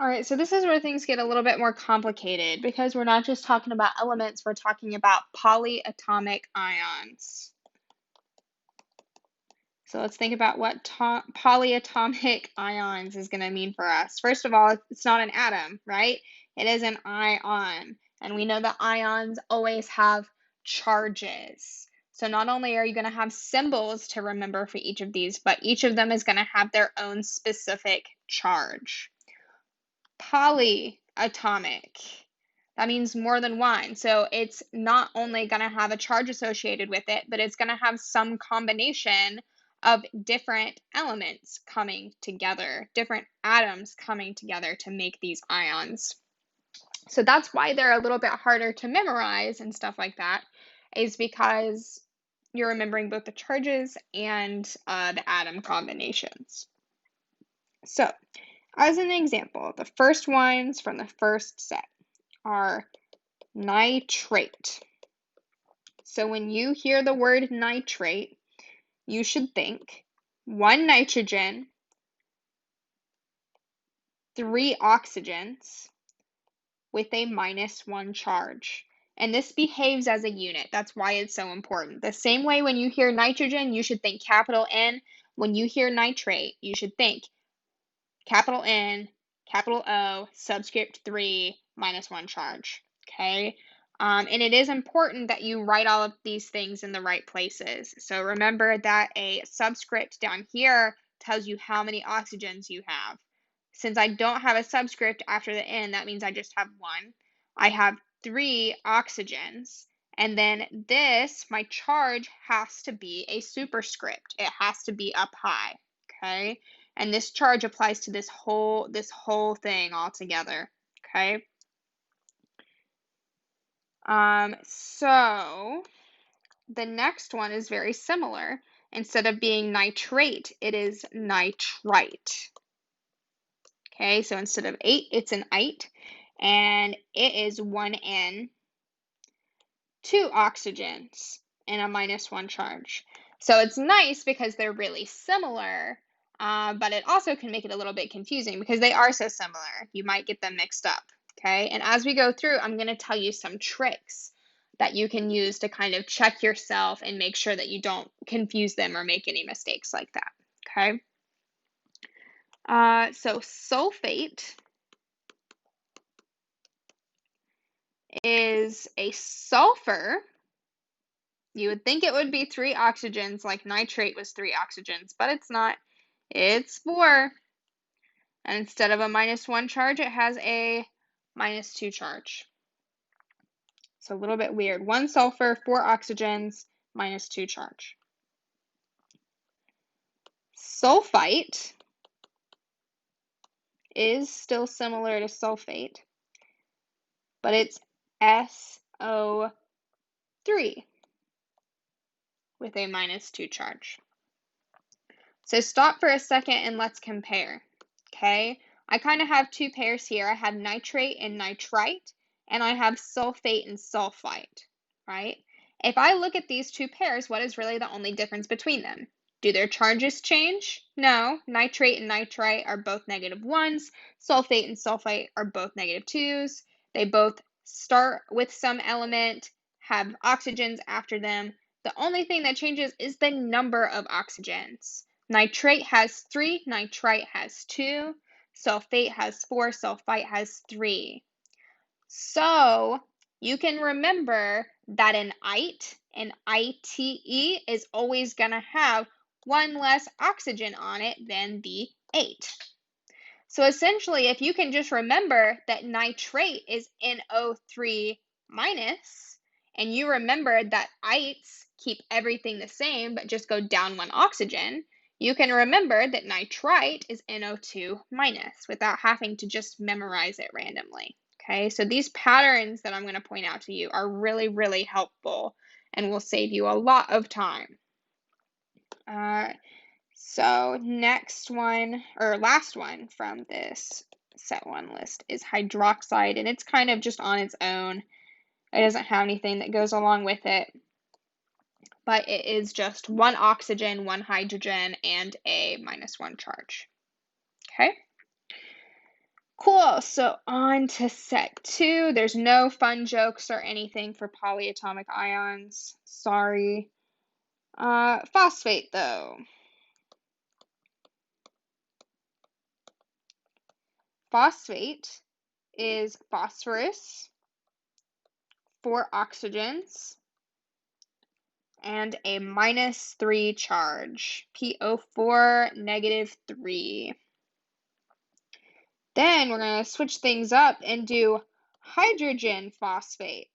All right, so this is where things get a little bit more complicated because we're not just talking about elements, we're talking about polyatomic ions. So let's think about what polyatomic ions is going to mean for us. First of all, it's not an atom, right? It is an ion. And we know that ions always have charges. So not only are you going to have symbols to remember for each of these, but each of them is going to have their own specific charge. Polyatomic. That means more than one. So it's not only going to have a charge associated with it, but it's going to have some combination of different elements coming together, different atoms coming together to make these ions. So that's why they're a little bit harder to memorize and stuff like that, is because you're remembering both the charges and the atom combinations. So, as an example, the first ones from the first set are nitrate. So when you hear the word nitrate, you should think 1 nitrogen, 3 oxygens with a -1 charge. And this behaves as a unit. That's why it's so important. The same way when you hear nitrogen, you should think capital N. When you hear nitrate, you should think capital N, capital O, subscript 3, -1 charge. Okay? And it is important that you write all of these things in the right places. So remember that a subscript down here tells you how many oxygens you have. Since I don't have a subscript after the N, that means I just have 1. I have 3 oxygens. And then this, my charge, has to be a superscript. It has to be up high. Okay? And this charge applies to this whole thing altogether. Okay? So the next one is very similar. Instead of being nitrate, it is nitrite. Okay, so instead of 8, it's an ite, and it is 1 N, 2 oxygens, and a -1 charge. So it's nice because they're really similar, but it also can make it a little bit confusing because they are so similar. You might get them mixed up. Okay, and as we go through, I'm going to tell you some tricks that you can use to kind of check yourself and make sure that you don't confuse them or make any mistakes like that. Okay, so sulfate is a sulfur. You would think it would be 3 oxygens like nitrate was 3 oxygens, but it's not. It's 4. And instead of a -1 charge, it has a -2 charge. So a little bit weird. 1 sulfur, 4 oxygens, -2 charge. Sulfite is still similar to sulfate, but it's SO3 with a -2 charge. So stop for a second and let's compare. Okay, I kind of have 2 pairs here. I have nitrate and nitrite, and I have sulfate and sulfite, right? If I look at these 2 pairs, what is really the only difference between them? Do their charges change? No. Nitrate and nitrite are both -1s. Sulfate and sulfite are both -2s. They both start with some element, have oxygens after them. The only thing that changes is the number of oxygens. Nitrate has 3, nitrite has 2, sulfate has 4, sulfite has 3. So you can remember that an ite, an ITE, is always going to have 1 less oxygen on it than the 8. So essentially, if you can just remember that nitrate is NO3-, and you remember that ites keep everything the same but just go down 1 oxygen, you can remember that nitrite is NO2- without having to just memorize it randomly. Okay, so these patterns that I'm going to point out to you are really, really helpful and will save you a lot of time. So next one, or last one from this set 1 list is hydroxide, and it's kind of just on its own. It doesn't have anything that goes along with it, but it is just 1 oxygen, 1 hydrogen, and a -1 charge. Okay? Cool, so on to set 2. There's no fun jokes or anything for polyatomic ions. Sorry. Phosphate, though. Phosphate is phosphorus, 4 oxygens, and a -3 charge, PO4 -3. Then we're going to switch things up and do hydrogen phosphate.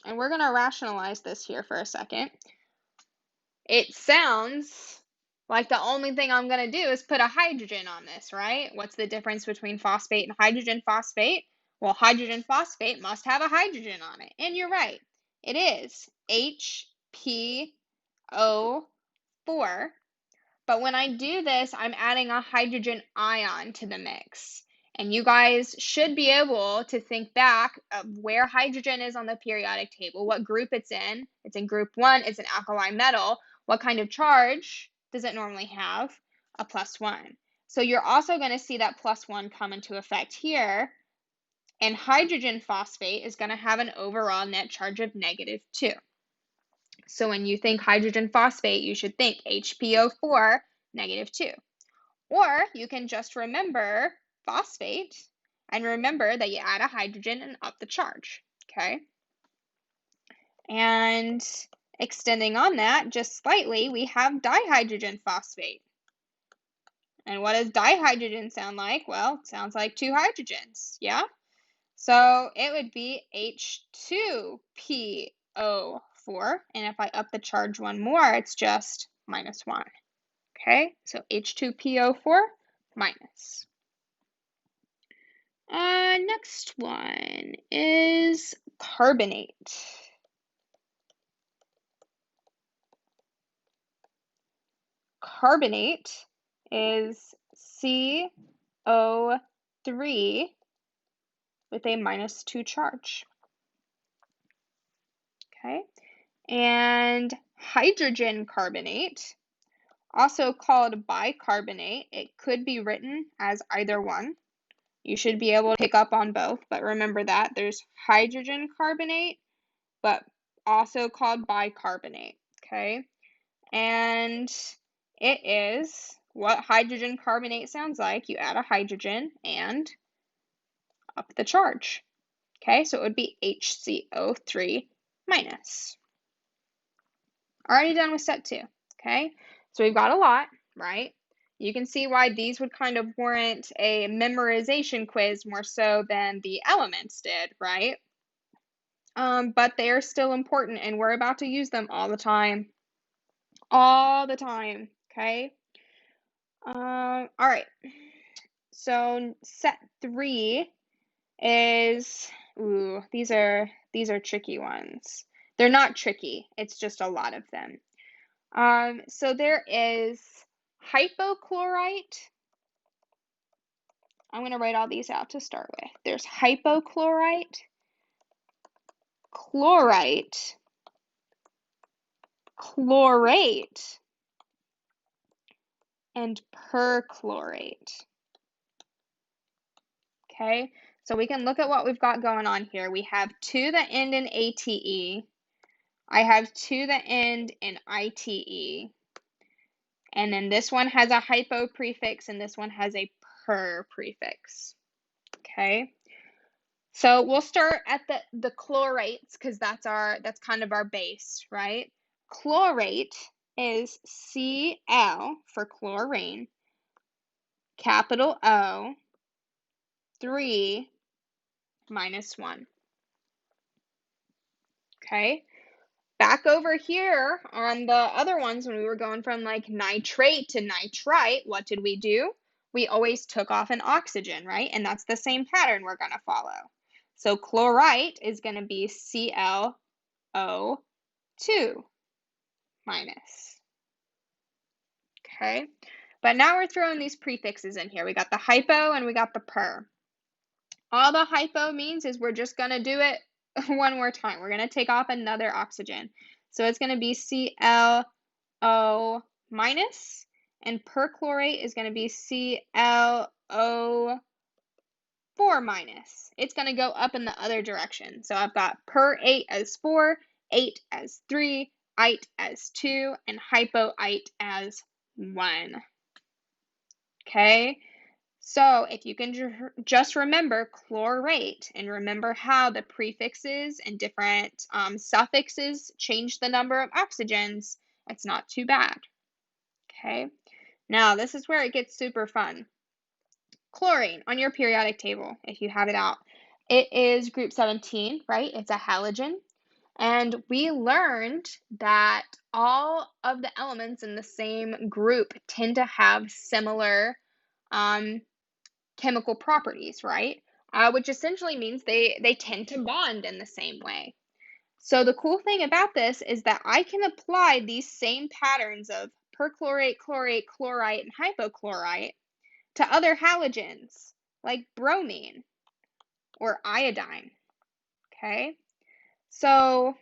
And we're going to rationalize this here for a second. It sounds like the only thing I'm going to do is put a hydrogen on this, right? What's the difference between phosphate and hydrogen phosphate? Well, hydrogen phosphate must have a hydrogen on it. And you're right. It is HPO4. But when I do this, I'm adding a hydrogen ion to the mix. And you guys should be able to think back of where hydrogen is on the periodic table, what group it's in. It's in group 1, it's an alkali metal. What kind of charge does it normally have? A +1. So you're also going to see that +1 come into effect here. And hydrogen phosphate is going to have an overall net charge of -2. So when you think hydrogen phosphate, you should think HPO4 -2. Or you can just remember phosphate and remember that you add a hydrogen and up the charge, okay? And extending on that just slightly, we have dihydrogen phosphate. And what does dihydrogen sound like? Well, it sounds like 2 hydrogens, yeah? So it would be H2PO4, and if I up the charge one more, it's just -1. Okay, so H2PO4 minus. Next one is carbonate. Carbonate is CO3 with a -2 charge. Okay, and hydrogen carbonate, also called bicarbonate. It could be written as either one. You should be able to pick up on both, but remember that there's hydrogen carbonate, but also called bicarbonate, okay? And it is what hydrogen carbonate sounds like. You add a hydrogen and up the charge, okay? So it would be HCO3 minus. Already done with set 2, okay? So we've got a lot, right? You can see why these would kind of warrant a memorization quiz more so than the elements did, right? But they are still important, and we're about to use them all the time. All the time, okay? All right. So set 3 is, these are tricky ones. They're not tricky. It's just a lot of them. So there is hypochlorite. I'm going to write all these out to start with. There's hypochlorite, chlorite, chlorate, and perchlorate. Okay, so we can look at what we've got going on here. We have to the end in ATE. I have to the end in ITE. And then this one has a hypo prefix and this one has a per prefix. Okay. So we'll start at the chlorates because that's kind of our base, right? Chlorate is Cl for chlorine, capital O, 3 minus 1. Okay. Back over here on the other ones when we were going from like nitrate to nitrite, what did we do? We always took off an oxygen, right? And that's the same pattern we're going to follow. So chlorite is going to be ClO2 minus. Okay, but now we're throwing these prefixes in here. We got the hypo and we got the per. All the hypo means is we're just going to do it one more time. We're going to take off another oxygen. So it's going to be ClO minus, and perchlorate is going to be ClO4 minus. It's going to go up in the other direction. So I've got per8 as 4, 8 as 3, ite as 2, and hypoite as 1. Okay? So if you can just remember chlorate and remember how the prefixes and different suffixes change the number of oxygens, it's not too bad. Okay? Now, this is where it gets super fun. Chlorine on your periodic table, if you have it out. It is group 17, right? It's a halogen. And we learned that all of the elements in the same group tend to have similar chemical properties, right? Which essentially means they tend to bond in the same way. So the cool thing about this is that I can apply these same patterns of perchlorate, chlorate, chlorite, and hypochlorite to other halogens like bromine or iodine. Okay? So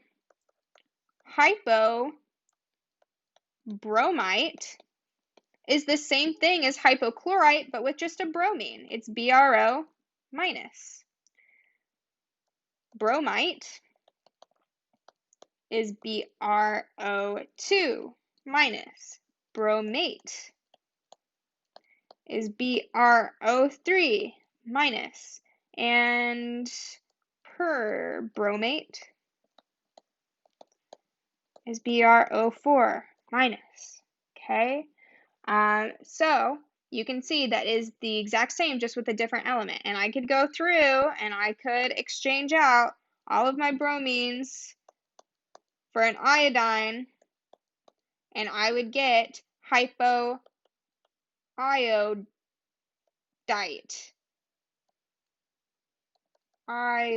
hypobromite is the same thing as hypochlorite, but with just a bromine. It's BRO minus. Bromite is BRO2 minus. Bromate is BRO3 minus. And perbromate is BRO4 minus. Okay? So you can see that is the exact same, just with a different element. And I could go through and I could exchange out all of my bromines for an iodine, and I would get hypoiodite. Iodite.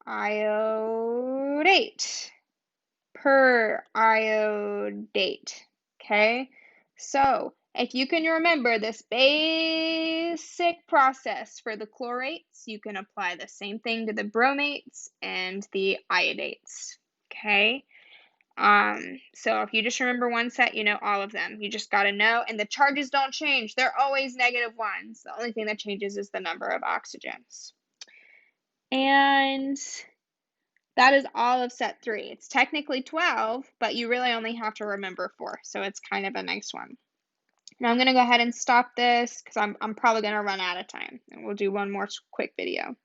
Iodate. Periodate. Okay? So, if you can remember this basic process for the chlorates, you can apply the same thing to the bromates and the iodates. Okay? So if you just remember one set, you know all of them. You just got to know, and the charges don't change. They're always -1s. The only thing that changes is the number of oxygens. And that is all of set 3. It's technically 12, but you really only have to remember 4, so it's kind of a nice one. Now I'm going to go ahead and stop this because I'm probably going to run out of time, and we'll do one more quick video.